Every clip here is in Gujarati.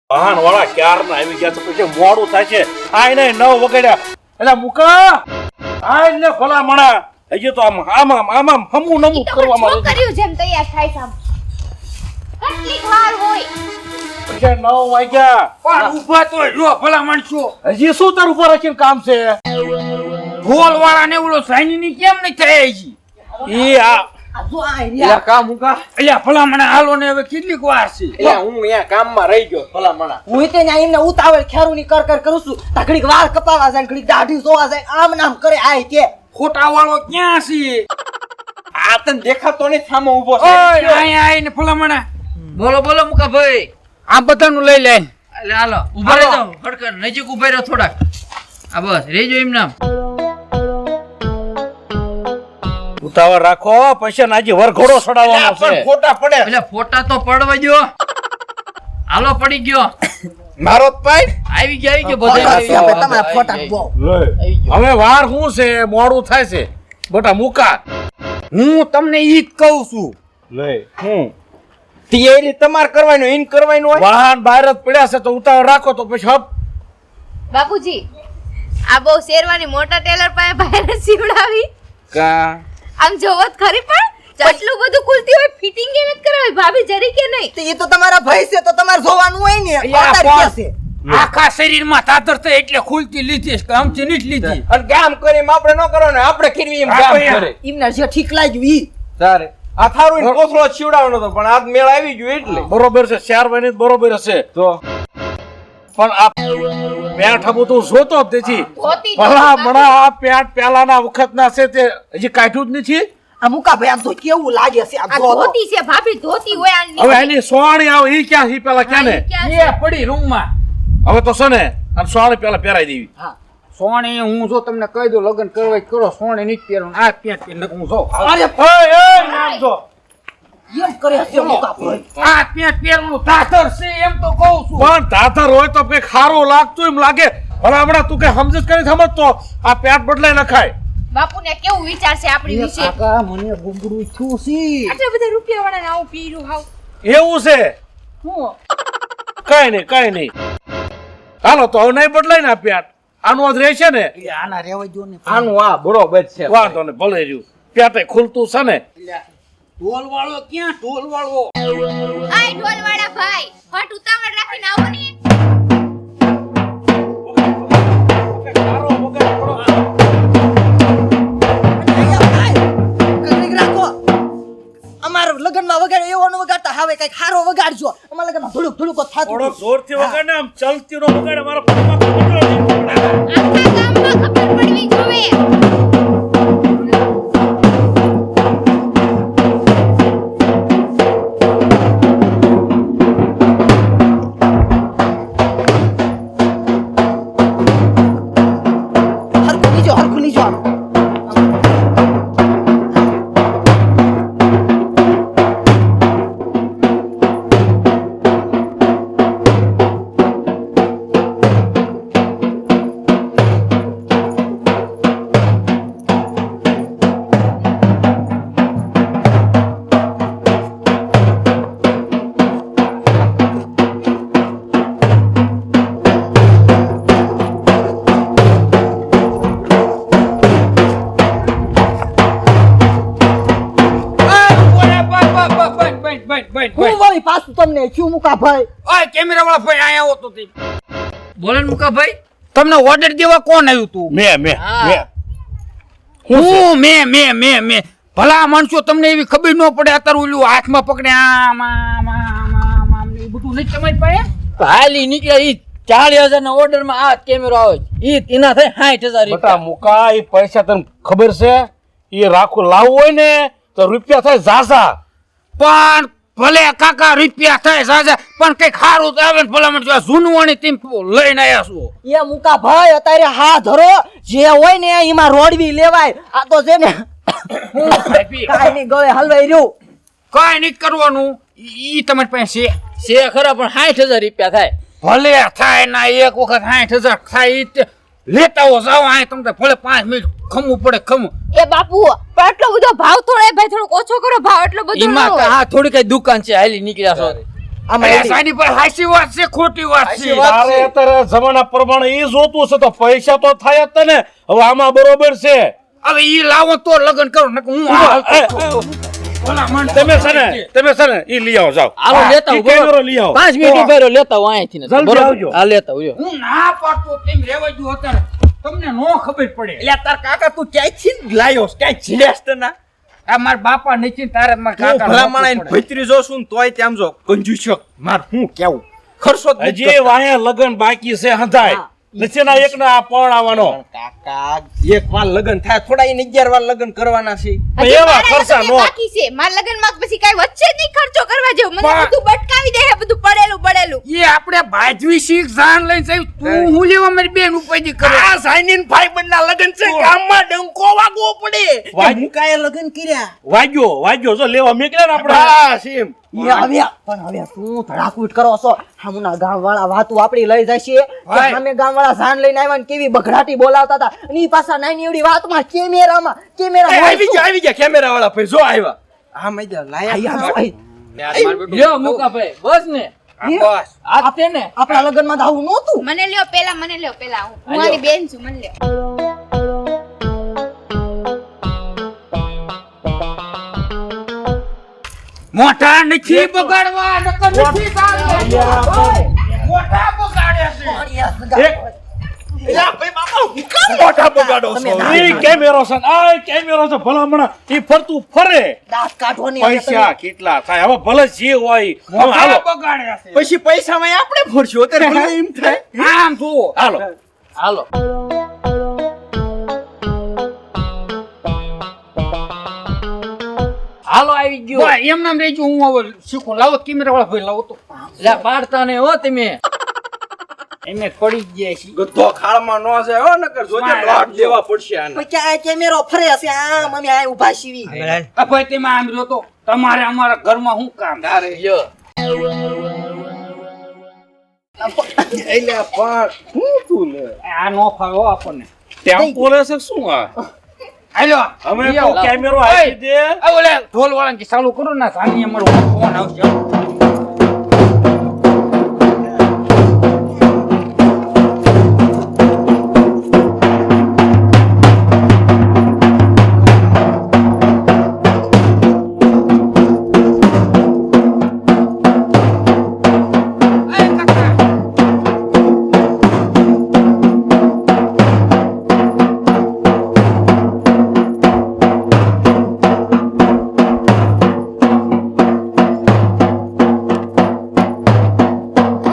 વાહન વાળા ક્યારના આવી ગયા તો પછી મોડું થાય છે. આઈને 9 વગાડ્યા. એટલે મુકા આઈને ભલા મણા હજી તો આમ હમું નમું કરવામાં આવે. છોકરીઓ જેમ તૈયાર થાય છે. કેટલી વાર હોય પછી 9 વાગ્યા. પણ ઊભા તો જો ભલા માણસો. હજી શું તાર ઉપર રાખીને કામ છે? ઢોલ વાળા ને ઓલો સાઈની ની કેમ નહીં થાય હજી? ઈ આ જો આ એરિયા કામ મુકા અલ્યા ભલા મને હાલો ને હવે કેટલીક વાર છે. એટલે હું અહીંયા કામમાં રહી ગયો ભલા મણા. હું તે ન્યા એમને ઉતાવળ ખેરુની કર કરું છું તા ઘડીક વાળ કપાવા જાય ઘડીક દાઢી સોવા જાય આમ નામ કરે આય કે ખોટા વાળો ક્યાં છે? આ તને દેખાતો નહીં સામે ઊભો છે. ઓય અહીંયા આઈને ભલા મને બોલો બોલો મુકા ભાઈ. આ બધાનું લઈ લે. એટલે હાલો ઉભા રહી જાઓ. ફડકર નજીક ઉભા રહ્યો થોડાક. આ બસ રેજો એમ નામ. ઉતાવળ રાખો પછી નાજી વરઘોડો ચડાવવાનો પણ છે. ખોટા પડે. એટલે ફોટા તો પડવા દો. હાલો પડી ગયો. મારો જ પાય. આવી ગયો ફોટા બધા છે આપણે તમારા ફોટા બહુ હવે વાર શું છે? મોડું થાય છે બેટા મુકા. હું તમને ઈ જ કહું છું. લે હું તૈયારી તમારે કરવાનું ઇન કરવાનું હોય. વાહન બહાર જ પડ્યા છે તો ઉતાવળ રાખો તો પછી હપ. બાપુજી આ બહુ શેરવાની મોટા ટેલર પાસે બહાર સીવડાવી કા આમ જોવત ખરી પણ કેટલું બધું ખુલતી હોય ફિટિંગ એ નથી કરાવી ભાભી જરી કે નહીં તો એ તો તમારા ભાઈ છે તો તમારે જોવાનું હોય ને અલ્યા, અવતાર પણ- કે છે આખા શરીરમાં તાતર થઈ એટલે ખુલતી લીધી છે આમથી નથી લીધી. અને કામ કરીને આપણે ન કરવાનું આપણે ખીરવી એમ કામ કરે. એમને જે ઠીક લાગ્યું ઈ તારે આ થારું ને કોથળો છીવડાવવાનો હતો પણ આજ મેળ આવી ગયો એટલે બરોબર છે 4 મહિને બરોબર હશે તો પણ આ પેટ બધું જોતો જ નથી. ધોતી ભલા મણા આ પેટ પહેલાના વખતના છે તે હજી કાઢ્યું જ નથી. આ મુકા ભાઈ આમ તો કેવું લાગે છે આમ આ જો તો. ધોતી છે ભાભી ધોતી હોય આની હવે એની સોહાણી આવે ઈ ક્યાં છે પેલા ક્યાં ને? ક્યાં એ પડી રૂમમાં. હવે તો છે ને અને સોહાણી પેલા પહેરાઈ દેવી. હા સોણે હું જો તમને કહી દઉં લગ્ન કરવા કરો સોણે નહીં પહેરવાનું. આ પેન્ટ પહેરીને હું જો અરે ઓય નામ જો એમ કરે છે મુકા ભાઈ આ પેન્ટ પહેરવાનું તાતર છે એમ તો કહું છું. પણ તાતર હોય તો કઈ ખારું લાગતું એમ લાગે. ભલા હમણાં તું કઈ સમજ જ કરી સમજતો આ પેટ બદલાઈ નખાય. બાપુને કેવું વિચાર છે આપણી વિશે કાકા મને ગુંગળું થયું છે આટલા બધા રૂપિયા વાળા આવું પીરું હાવ એવું છે હું કઈ નહીં હાલો તો હવે નહીં બદલાય ને આ પેટ આનું જ રહેશે ને. આના રેવા દો ને આનું આ બરોબર છે. વાંધો ને ભલે રહ્યું પેટે ખુલતું છે ને. ઢોલ વાળો ક્યાં ઢોલ વાળો? આય ઢોલ વાળા ભાઈ ફટ ઉતાવળ રાખીને આવો ને અમાર લગનમાં વગાડે એવો ન વગાડતા હવે કઈક ખારો વગાડજો અમાર લગનમાં થોડુંક થોડુંક થાતું થોડોક જોરથી વગાડ ને આમ ચલતી નો વગાડે મારા પગમાં ખબર નહીં પડે. આખા ગામમાં ખબર પડવી જોવે હરખું લીજો આમ. હું વળી પાછું તમને શું મુકા ભાઈ કેમેરા વાળા ભાઈ અહીંયા આવો તો તે. બોલો ને મુકા ભાઈ. તમને ઓર્ડર દેવા કોણ આવ્યું તું? મેં હા. હું મેં ભલા માણસો તમને એવી ખબર ન પડે અત્યારે ઓલું હાથમાં પકડે આમ આમ આમ આમ આમ ને એ બધું નહીં તમારી પાસે? હાલી નીકળ્યા ઈ 40,000 ના ઓર્ડર માં આ કેમેરો આવે ઈ એના થાય 60,000 બટા મુકા એ પૈસા તને ખબર છે એ રાખું લાવવું હોય ને તો રૂપિયા થાય ઝાઝા. પણ ભલે કાકા રૂપિયા થાય સાજા પણ કઈ ખારું તો આવે ને ભલા માણસો આ જૂનું વાણી તેમ લઈને આવ્યા છો. એ મુકા ભાઈ અત્યારે હા ધરો જે હોય ને એમાં રોડવી લેવાય આ તો છે ને કાઈ નહીં ગળે હલવાઈ રહ્યું કઈ નહીં કરવાનું ઈ તમારી પાસે છે ખરા પણ 60,000 રૂપિયા થાય. ભલે થાય ના એક વખત 60,000 થાય ઈ તે લેતા હો જાવ આ તમને ભલે 5 મિનિટ ખમવું પડે ખમવું. એ બાપુ પણ એટલો બધો ભાવ થોડો એ ભાઈ થોડોક ઓછો કરો ભાવ એટલો બધો ન એમાં હોય. હા થોડી કઈ દુકાન છે હાલી નીકળ્યા છો. આમાં અરે એલી. સાનીભાઈ હાચી વાત છે ખોટી વાત છે હાચી વાત. તારે અત્યારે જમાના પ્રમાણે ઈ જોતું છે તો પૈસા તો થાય જ તે ને. હવે આમાં બરોબર છે. હવે ઈ લાવો તો લગ્ન કરો નકર હું હાલતો ભલા માણસ તમે છે ને ઈ લઈ આવો જાઓ. હાલો લેતા ઈ આવું, બરોબર. કેમેરો લઈ આવો. 5 મિનિટ ઉભા રહ્યો, લેતા આવું અહીંથી ને. જલ્દી બરોબર? આવજો. હા લેતા આવું, લ્યો. હું ના પાડતો તેમ રેવા જો અત્યારે તમને નો ખબર પડે એટલે તાર કાકા તું ક્યાંયથી લાયો ક્યાંય જીડ્યાસ તો ના આ મારા બાપા નથી તારે મારા તું કાકા ભલા માણા ભૈત્રી જોશું ને તોય તેમ જો કંજૂસ્યો માર હું કેવું ખર્ચો જ નથી હજી વાયા લગન બાકી છે હંધાય. નીચેના એકના આ પણ આવવાનો. કાકા એક વાર લગન થાય થોડા એને 11 વાર લગન કરવાના છે હજી એવા મારા ખર્ચા લગ્ન નો. બાકી છે. મારા લગ્નમાં પછી કાંઈ વચ્ચે જ નહીં ખર્ચો કરવા જેવું. મને પણ- બધું બટકાવી દે છે, બધું પડેલું. એ આપણે બાજવી શીખ જાન લઈને જઈ તું હું લેવા મારી બેન ઉપાધી કરે આ સાઈનીન ભાઈબંધ ના લગન છે ગામમાં ડંકો વાગવો પડે વાગ- મુકાએ લગન કર્યા વાગ્યો જો લેવા નીકળ્યા ને આપણે. હા સેમ એ આવ્યા પણ હવે તું ધડાકૂટ કરો છો હમણાં ગામવાળા વાતું આપણી લઈ જાય છે ભાઈ. કે અમે ગામવાળા જાન લઈને આવ્યા ને કેવી બઘડાટી બોલાવતા હતા અને ઈ પાછા નાની એવડી વાતમાં કેમેરા આવી ગયા કેમેરા વાળા ભાઈ જો આવ્યા હા મૈદા લાયા લ્યો મુકાભાઈ, બસ ને. બસ આ તે ને. આપણા લગ્નમાં તો આવું નહોતું. મને લ્યો પેલા. હું આની બેન છું, મને લ્યો. મોઢા નથી બગાડવા નકર નથી ચાલવા. મોઢા બગાડે છે મોટા બગાડો છો ઈ કેમેરો છે ને આ કેમેરો છે ભલામણા ઈ ફરતું ફરે. દાંત કાઢવાની હવે તમે. પૈસા કેટલા થાય હવે ભલે જે હોય હવે મોઢા હાલો બગાડે છે પછી પૈસામાં આપણે ફોડશું અત્યારે ભલે એમ થાય આમ જુઓ હાલો હાલો. હાલો આવી ગયો. ભાઈ એમ નામ રહેજો હું હવે શીખું લાવો કેમેરા વાળા ભાઈ લાવો તો લે પાડતા ને હો તમે. એને પડી જ જાય છે ગધો ખાળમાં નો છે હો નકર જોજે લોટ દેવા પડશે આને પછી ક્યાં કેમેરો ફરે છે આમ અમે આ ઊભા છીએ આ ભાઈ તમે આમ રહ્યો તો તમારે અમારા ઘરમાં શું કામ તારે લ્યો. એટલે પણ હું તું લે આ નો ફાવે હો આપણને ટેમ્પો લેશે શું આ હાલો અમે લઈ તો આવો. કેમેરો ઓય, આપી દે આ ઓલે ઢોલ વાળાને ચાલુ કરો ને સાની અમારો ફોન આવશે એ કાકા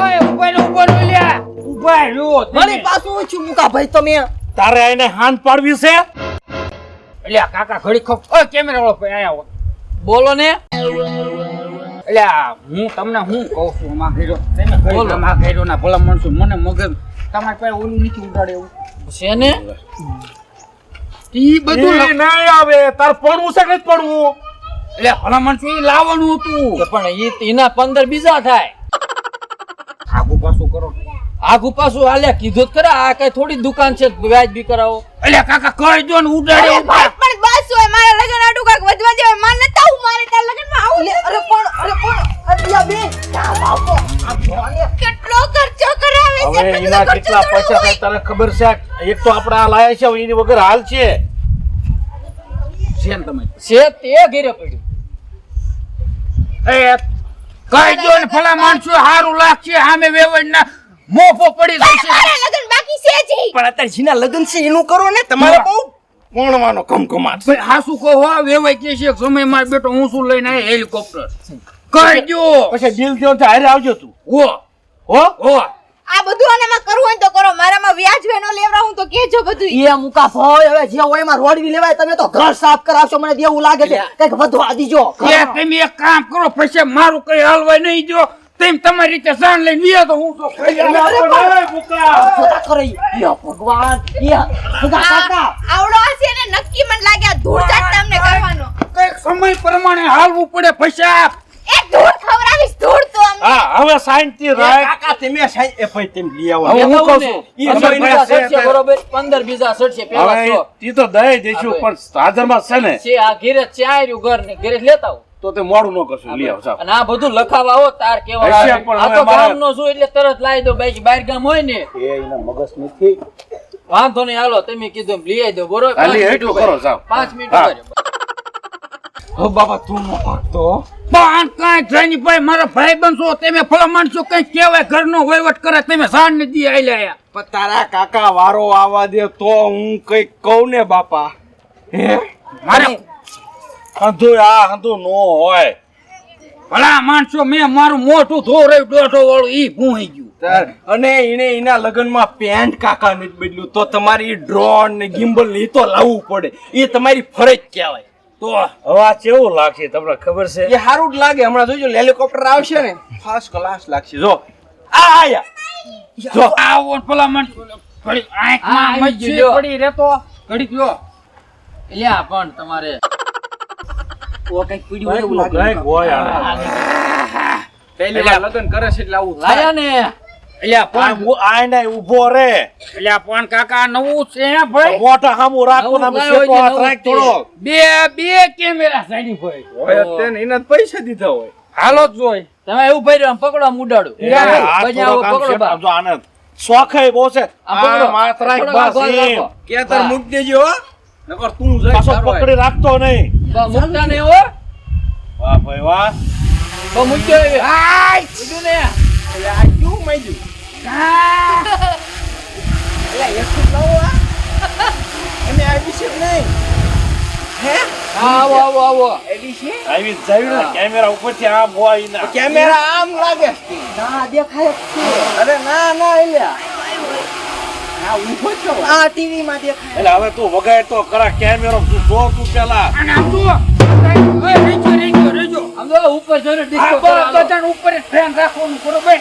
ઓય ઉભા રહો લ્યા ઉભા રહ્યો તમે. વળી પાછું છું મુકા ભાઈ તમે તારે આને હાન પાડવી છે અલ્યા કાકા ઘડી ખપ ઓય કેમેરા વાળો ભાઈ આયા હો બોલો ને. અલ્યા હું તમને હું કહું છું આમાં ઘેરો તમે બોલો. આમાં ઘેરો ના ભલા માણસો મને મગજ તમારે પાસે ઓલું નથી ઉડાડે એવું છે ને. ઈ બધું ઈ નહીં આવે તાર પડવું છે કે નથી પડવું એટલે ભલા માણસો ઈ લાવવાનું હતું તો પણ એના 15 બીજા થાય. આગુ પાછું કરો આઘું પાછું હાલ્યા કીધું જ ખરા, આ કઈ થોડી દુકાન છે વ્યાજબી કરાવો. અલ્યા કાકા કહી દો ને ઉડાડે અરે એવું. ભાઈ પણ બસ હોય, મારા લગ્ન આટું કાંઈક વધવા દેવાય. મારે નતા આવું, મારે તારા લગ્નમાં આવું અરે પણ અરે બે આમ આવો. આમ જો ને. કેટલો ખર્ચો કરાવે છે. હવે એટલો એના બધો કેટલા ખર્ચો થોડો પૈસા હોય. થાય તને ખબર છે એક તો આપણે આ લાયા છે હવે એની વગર હાલ છે છે ને તમે છે તે ઘેરે પડ્યું. એ કહી દો ને ભલા માણસો હારું લાગશે સામે વેવાય ના મોફો પડી જશે મારા લગ્ન બાકી છે જી. પણ અત્યારે જીના લગન છે એનું કરો ને તમારે બહુ કોણવાનો કમકમાટ ભાઈ હાસુ કહો હા વેવાય કે છે સમય માર બેટો હું શું લઈને આવ્યો હેલિકોપ્ટર કહી દો પછી દિલ થયો તો હારે આવજો તું ઓ હો ઓ આ બધું આનામાં કરવું હોય ને તો કરો. મારામાં વ્યાજ વેનો લેવડાવું તો કેજો બધું. એ મુકા ભાઈ હવે જે હોય એમાં રોડવી લેવાય તમે તો ઘર સાફ કરાવશો મને દેવું લાગે છે કઈક વધવા દીજો એ તમે એક કામ કરો પછી મારું કઈ હલવાય નહીં જો તેમ તમારી રીતે જાણ લઈને વિયો તો હું તો ખાઈ જાઉં. જોતા કરે યો ભગવાન યા મુકા કાકા આવડો હશે ને નક્કી મને લાગે આ ધૂળ ચાટતા અમને કરવાનો. કઈક સમય પ્રમાણે હાલવું પડે પછી એક ધૂળ ખવડાવીશ, ધૂળ તો અમને. હા હવે સાઈન થી રાખ કાકા તમે સાઈ એ ભાઈ તેમ લઈ આવો હવે હું એમાં કહું ને, છું ઈ પંદર સમય બીજા છે, સડશે, બરોબર 15 બીજા સડશે પેલા હવે સો. ઈ તો દઈ દઈશું હા, પણ હાજરમાં છે ને છે આ ઘેરે છે, આ રહ્યું ઘર ને ઘેરે લેતા આવો. તો તે મોડું ન કરશું લઈ આવ સાહેબ. અને આ બધું લખાવા આવો તાર કેવા હશે પણ આ હવે તો મારા- ગામનો છું એટલે તરત લાવી દો બાકી બહાર ગામ હોય ને એ એના મગજ નથી. વાંધો નહીં હાલો તમે કીધું એમ લઈ આવી દો બરોબર હાલી એટલું કરો સાહેબ. 5 મિનિટ હા. ઉભા હો બાપા તું નો ભાગતો પણ કાંઈ થાય નહીં ભાઈ, મારા ભાઈ બનશો તમે ફળા માણસો કઈ કહેવાય ઘરનો વહીવટ કરે તમે સાંજ ને દી આલ્યા પણ તારા કાકા વારો આવવા દે તો હું કઈક કહું ને બાપા હે મારે હંધું આ હંધું નો હોય. ભલા માણસો મેં મારું મોઢું ધોરાયું દોઢો વાળું ઈ ભૂઈ ગયું. તાર અને એને એના લગ્નમાં પેન્ટ કાકા નથી બદલ્યું તો તમારી ડ્રોન ને ગિમ્બલ ને ઈ તો લાવવું પડે એ તમારી ફરજ કહેવાય તો હવે આ કેવું લાગશે તમને ખબર છે? એ સારું જ લાગે હમણાં જોજો હેલિકોપ્ટર આવશે ને ફર્સ્ટ ક્લાસ લાગશે જો આ આયા જો આવો ને ભલા માણસો ઘડી હા, આંખમાં આવી મચ્છી ગયો. પડી રહેતો ઘડીક જો લ્યા પણ તમારે ઓ કઈક પીડ્યું હોય એવું લાગે કંઈક હોય આને. પહેલી વાર લગ્ન કરે છે એટલે આવું થાય. લાયા ને અલ્યા પણ આઈને ઊભો રે. અલ્યા પણ કાકા નવું છે હે ભાઈ, મોઢા સામું રાખો ને આમ નવું લાવ્યો શેકો છે, હાથ નવું રાખ છે. થોડો. બે કેમેરા સાઈડ ભાઈ હોય જ તે ને, એને જ પૈસા દીધા હોય હાલો જ જોઈ તમે એવું ભર્યું આમ પકડો આમ ઉડાડો એ હાથ બજાવો થોડોક આમ પકડો શેકો. બા. આમ જો આને શોખાય બહુ છે. આમ પકડો. આમ હાથ રાખ પકડો, બસ ગોળ એમ. રાખો. કે તાર હા. મૂક દેજો હો નકર તું જઈ પાછો તારો પકડી રાખતો નહીં. બા મુકતા ને હો વાહ ભાઈ વાહ. બા મૂક્યો હવે મૂક્યું ને એટલે આ કેવું માંગ્યું એને આવી છે કે નહીં હે હા, આવો આવો આવો એડી છે આવી જ જાયું ને કેમેરા ઉપરથી આમ હોય ઈ ના. કેમેરા આમ લાગે છે. ના દેખાય જ છે અરે ના ના એલ્યા આ ઊભો છો આ ટીવી માં દેખાય એટલે હવે તું વગાડ તો ખરા કેમેરો તું જો તું પેલા. અને આમ જુઓ રેજો આમ તો ઉપર જોઈને આ ડિસ્કો કરો હાલો. બધાને ઉપર જ ધ્યાન રાખવાનું બરોબર